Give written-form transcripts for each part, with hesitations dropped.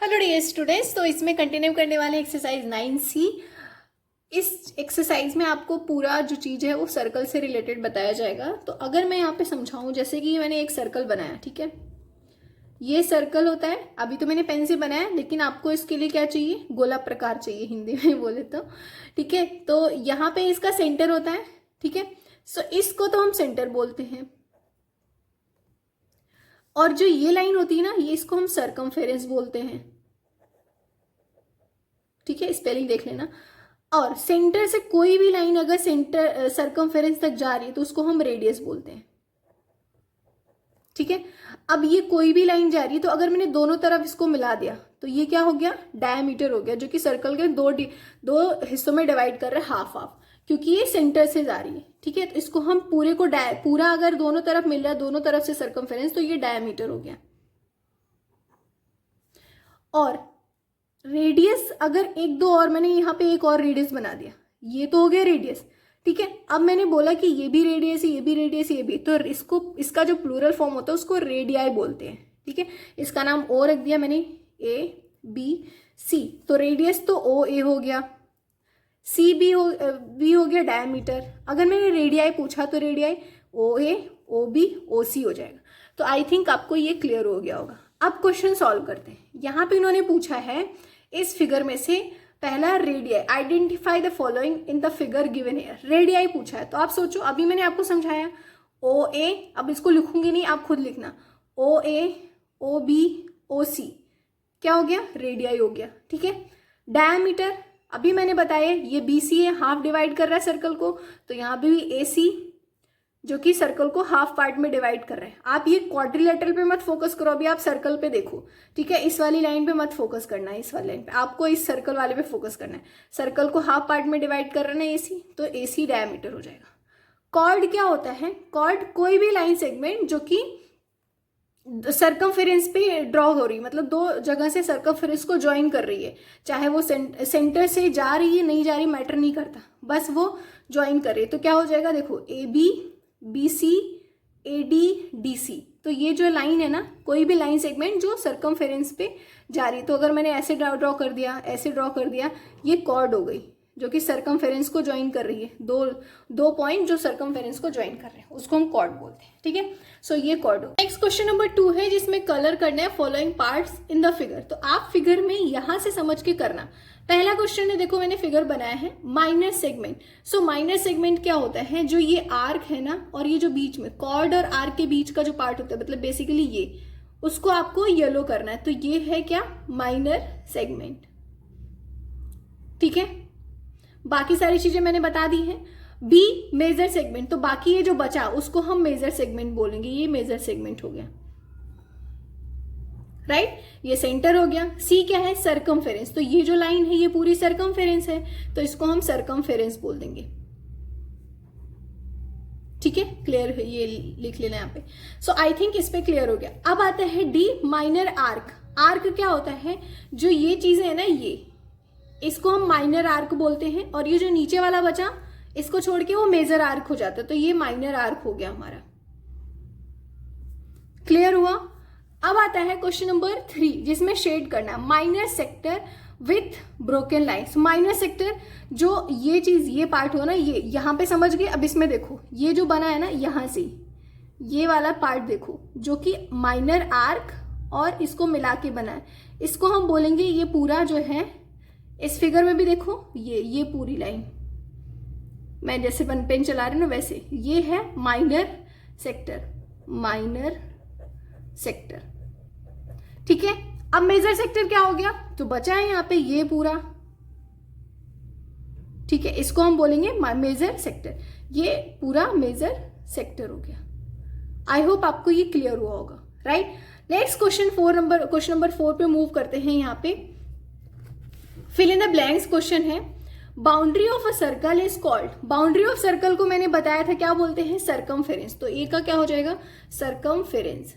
Hello dear students, तो इसमें continue करने वाले एक्सरसाइज 9C। इस एक्सरसाइज में आपको पूरा जो चीज़ है वो सर्कल से रिलेटेड बताया जाएगा। तो अगर मैं यहाँ पे समझाऊँ, जैसे कि मैंने एक सर्कल बनाया, ठीक है, ये सर्कल होता है। अभी तो मैंने पेन से बनाया, लेकिन आपको इसके लिए क्या चाहिए, गोला प्रकार चाहिए हिंदी में बोले तो, ठीक है। तो यहाँ पे इसका सेंटर होता है, ठीक है। सो इसको तो हम सेंटर बोलते हैं, और जो ये लाइन होती है ना, ये इसको हम सरकमफेरेंस बोलते हैं, ठीक है। स्पेलिंग देख लेना। और सेंटर से कोई भी लाइन अगर सेंटर सरकमफेरेंस तक जा रही है तो उसको हम रेडियस बोलते हैं, ठीक है। अब ये कोई भी लाइन जा रही है तो अगर मैंने दोनों तरफ इसको मिला दिया तो ये क्या हो गया, डायमीटर हो गया, जो कि सर्कल के दो हिस्सों में डिवाइड कर रहे हैं, हाफ हाफ, क्योंकि ये सेंटर से जा रही है, ठीक है। तो इसको हम पूरे को पूरा अगर दोनों तरफ मिल रहा है, दोनों तरफ से सरकमफेरेंस, तो ये डायमीटर हो गया। और रेडियस अगर एक दो और, मैंने यहाँ पे एक और रेडियस बना दिया, ये तो हो गया रेडियस, ठीक है। अब मैंने बोला कि ये भी रेडियस है, ये भी रेडियस है, ये भी, तो इसका जो प्लूरल फॉर्म होता है उसको रेडियाई बोलते हैं, ठीक है। इसका नाम ओ रख दिया मैंने, ABC। तो रेडियस तो OA हो गया, CB हो गया डायमीटर। अगर मैंने रेडियाई पूछा तो रेडियाई OA, OB, OC हो जाएगा। तो आई थिंक आपको ये क्लियर हो गया होगा। अब क्वेश्चन सॉल्व करते हैं। यहाँ पे इन्होंने पूछा है इस फिगर में से पहला radii, identify the following in the figure given here. Radii पूछा है, तो आप सोचो, अभी मैंने आपको समझाया OA, अब इसको लिखूंगी नहीं, आप खुद लिखना, OA, OB, OC, क्या हो गया, रेडियाई हो गया, ठीक है। डायमीटर अभी मैंने बताया ये BC है, हाफ डिवाइड कर रहा है सर्कल को, तो यहाँ पे भी AC, जो कि सर्कल को हाफ पार्ट में डिवाइड कर रहे हैं। आप ये क्वाड्रिलेटरल पे मत फोकस करो, अभी आप सर्कल पे देखो, ठीक है। इस वाली लाइन पे मत फोकस करना है, इस वाली लाइन पे आपको इस सर्कल वाले पे फोकस करना है। सर्कल को हाफ पार्ट में डिवाइड कर रहे हैं AC, तो AC डायमीटर हो जाएगा। कॉर्ड क्या होता है, कॉर्ड कोई भी लाइन सेगमेंट जो कि सरकमफेरेंस पे ड्रॉ हो रही है, मतलब दो जगह से सरकमफेरेंस को ज्वाइन कर रही है, चाहे वो सेंटर से जा रही है नहीं जा रही मैटर नहीं करता, बस वो ज्वाइन कर रही है। तो क्या हो जाएगा, देखो AB, BC, AD, DC। तो ये जो लाइन है ना, कोई भी लाइन सेगमेंट जो सरकमफेरेंस पे जा रही है, तो अगर मैंने ऐसे ड्रॉ कर दिया, ऐसे ड्रॉ कर दिया, ये कॉर्ड हो गई जो कि सरकमफेरेंस को ज्वाइन कर रही है। दो पॉइंट जो सरकमफेरेंस को ज्वाइन कर रहे हैं उसको हम कॉर्ड बोलते हैं, ठीक है। सो ये कॉर्ड हो। नेक्स्ट क्वेश्चन नंबर 2 है, जिसमें कलर करना है following parts in the figure. तो आप फिगर में यहां से समझ के करना। पहला क्वेश्चन है, देखो मैंने फिगर बनाया है माइनर सेगमेंट। सो माइनर सेगमेंट क्या होता है, जो ये आर्क है ना, और ये जो बीच में कॉर्ड और आर्क के बीच का जो पार्ट होता है, मतलब बेसिकली ये, उसको आपको येलो करना है। तो ये है क्या, माइनर सेगमेंट, ठीक है। बाकी सारी चीजें मैंने बता दी हैं। B मेजर सेगमेंट, तो बाकी ये जो बचा उसको हम मेजर सेगमेंट बोलेंगे। ये मेजर सेगमेंट हो गया, राइट, ये सेंटर हो गया। C क्या है, सरकमफेरेंस, तो ये जो लाइन है ये पूरी सरकमफेरेंस है, तो इसको हम सरकमफेरेंस बोल देंगे, ठीक है। क्लियर है, ये लिख लेना यहाँ पे। सो आई थिंक इस पे क्लियर हो गया। अब आता है D माइनर आर्क। आर्क क्या होता है, जो ये चीजें है ना, ये इसको हम माइनर आर्क बोलते हैं, और ये जो नीचे वाला बचा इसको छोड़ के वो मेजर आर्क हो जाता है, तो ये माइनर आर्क हो गया हमारा। क्लियर हुआ। अब आता है क्वेश्चन नंबर 3, जिसमें शेड करना है minor sector with broken lines. Minor sector, जो ये चीज, ये पार्ट हो ना, ये यहां पे समझ गए। अब इसमें देखो ये जो बना है ना, यहां से ये वाला पार्ट देखो, जो कि माइनर आर्क और इसको मिला के बना है, इसको हम बोलेंगे, ये पूरा जो है इस फिगर में भी देखो, ये पूरी लाइन, मैं जैसे पेन चला रही हूँ ना वैसे, ये है माइनर सेक्टर, माइनर सेक्टर, ठीक है। अब मेजर सेक्टर क्या हो गया, तो बचा है यहाँ पे ये पूरा, ठीक है, इसको हम बोलेंगे मेजर सेक्टर। ये पूरा मेजर सेक्टर हो गया। आई होप आपको ये क्लियर हुआ होगा, राइट। नेक्स्ट क्वेश्चन नंबर 4 पे मूव करते हैं। यहाँ पे fill in the blanks question है, boundary of a circle is called. Boundary of circle को मैंने बताया था क्या बोलते हैं, सरकमफेरेंस। तो ए का क्या हो जाएगा, सरकमफेरेंस,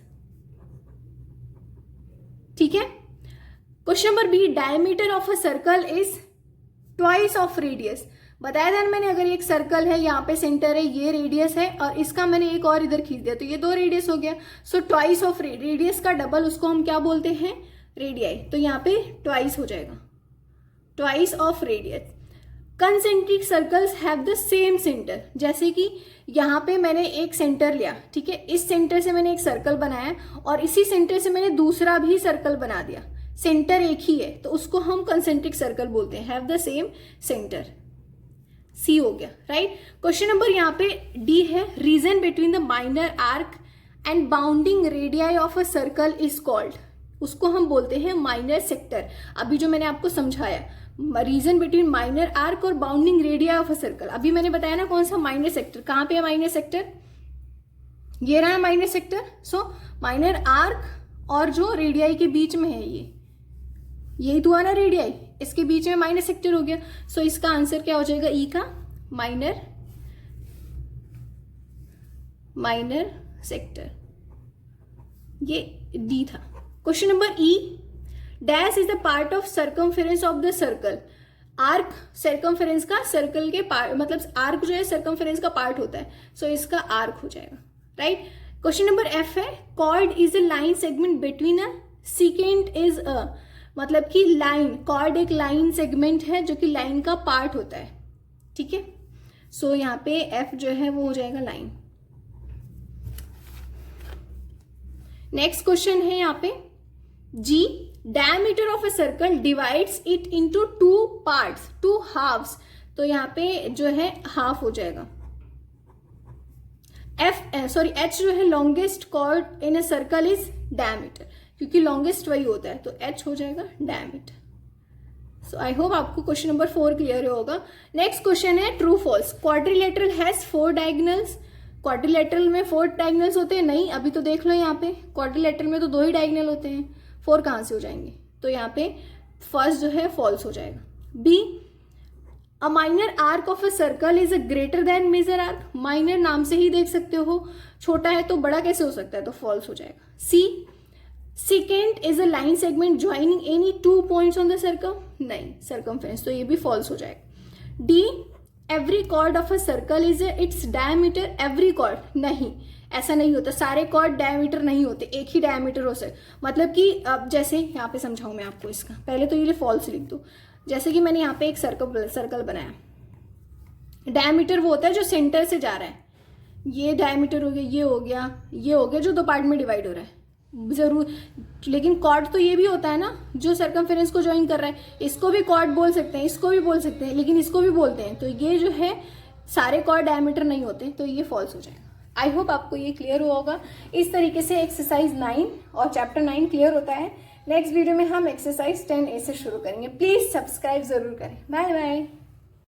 ठीक है। Question number B, diameter of a circle is twice of radius. बताया था मैंने, अगर एक सर्कल है, यहाँ पे सेंटर है, ये रेडियस है, और इसका मैंने एक और इधर खींच दिया, तो ये 2 रेडियस हो गया। सो ट्वाइस ऑफ रेडियस का डबल, उसको हम क्या बोलते हैं, रेडियाई, तो यहाँ पे ट्वाइस हो जाएगा, twice of radius. Concentric circles have the same centre, जैसे कि यहाँ पे मैंने एक सेंटर लिया, ठीक है, इस सेंटर से मैंने एक सर्कल बनाया और इसी सेंटर से मैंने दूसरा भी सर्कल बना दिया, सेंटर एक ही है, तो उसको हम कंसेंट्रिक सर्कल बोलते हैं, हैव द सेम सेंटर। सी हो गया, राइट। क्वेश्चन नंबर यहाँ पे डी है, region between the minor arc and bounding radii of a circle is called, उसको हम बोलते हैं माइनर सेक्टर। अभी जो मैंने आपको समझाया, रीजन बिटवीन माइनर आर्क और bounding radii of a circle, अभी मैंने बताया ना कौन सा माइनर सेक्टर, कहाँ पे है माइनर सेक्टर, ये रहा है माइनर सेक्टर। सो माइनर आर्क और जो रेडियाई के बीच में है, ये यही तो हुआ ना रेडियाई, इसके बीच में माइनर सेक्टर हो गया। सो इसका आंसर क्या हो जाएगा, ई का माइनर सेक्टर, ये डी था। Question number E, dash is the part of circumference of the circle, arc circumference का सर्कल के पार्ट, मतलब आर्क जो है सर्कमफेरेंस का पार्ट होता है, सो इसका आर्क हो जाएगा, राइट। क्वेश्चन नंबर एफ है, chord is a line segment between a secant is a, मतलब कि लाइन, कॉर्ड एक लाइन सेगमेंट है जो कि लाइन का पार्ट होता है, ठीक है। सो यहाँ पे एफ जो है वो हो जाएगा लाइन। नेक्स्ट क्वेश्चन है यहाँ पे G, diameter of a circle divides it into two parts, two halves, तो यहाँ पे जो है हाफ हो जाएगा। एच जो है longest chord in a circle is diameter, क्योंकि लॉन्गेस्ट वही होता है, तो एच हो जाएगा डायमीटर। सो आई होप आपको क्वेश्चन नंबर 4 क्लियर होगा। नेक्स्ट क्वेश्चन है true false, quadrilateral has 4 diagonals, quadrilateral में 4 डायगोनल्स होते हैं, नहीं, अभी तो देख लो यहाँ पे क्वाड्रिलेटरल में तो 2 ही डायगोनल होते हैं, 4 कहाँ से हो जाएंगे, तो यहाँ पे फर्स्ट जो है फॉल्स हो जाएगा। B, a minor arc of a circle is a greater than major arc, minor नाम से ही देख सकते हो, छोटा है तो बड़ा कैसे हो सकता है, तो फॉल्स हो जाएगा। C, secant is a line segment joining any 2 points on the circle, नहीं, सर्कमफेरेंस, तो ये भी फॉल्स हो जाएगा। D, every chord of a circle is its diameter, every chord, नहीं, ऐसा नहीं होता, सारे कॉर्ड डायमीटर नहीं होते, एक ही डायमीटर हो सकता, मतलब कि अब जैसे यहाँ पे समझाऊं मैं आपको इसका, पहले तो ये फॉल्स लिख दो। जैसे कि मैंने यहाँ पे एक सर्कल बनाया, डायमीटर वो होता है जो सेंटर से जा रहा है, ये डायमीटर हो गया, ये हो गया, ये हो गया, जो 2 पार्ट में डिवाइड हो रहा है जरूर, लेकिन कॉर्ड तो ये भी होता है ना जो सर्कमफेरेंस को ज्वाइन कर रहा है, इसको भी कॉर्ड बोल सकते हैं, इसको भी बोल सकते हैं, लेकिन इसको भी बोलते हैं, तो ये जो है सारे कॉर्ड डायमीटर नहीं होते, तो ये फॉल्स हो जाएगा। आई होप आपको ये क्लियर हुआ होगा। इस तरीके से एक्सरसाइज 9 और चैप्टर 9 क्लियर होता है। नेक्स्ट वीडियो में हम एक्सरसाइज 10A से शुरू करेंगे। प्लीज सब्सक्राइब जरूर करें। Bye bye.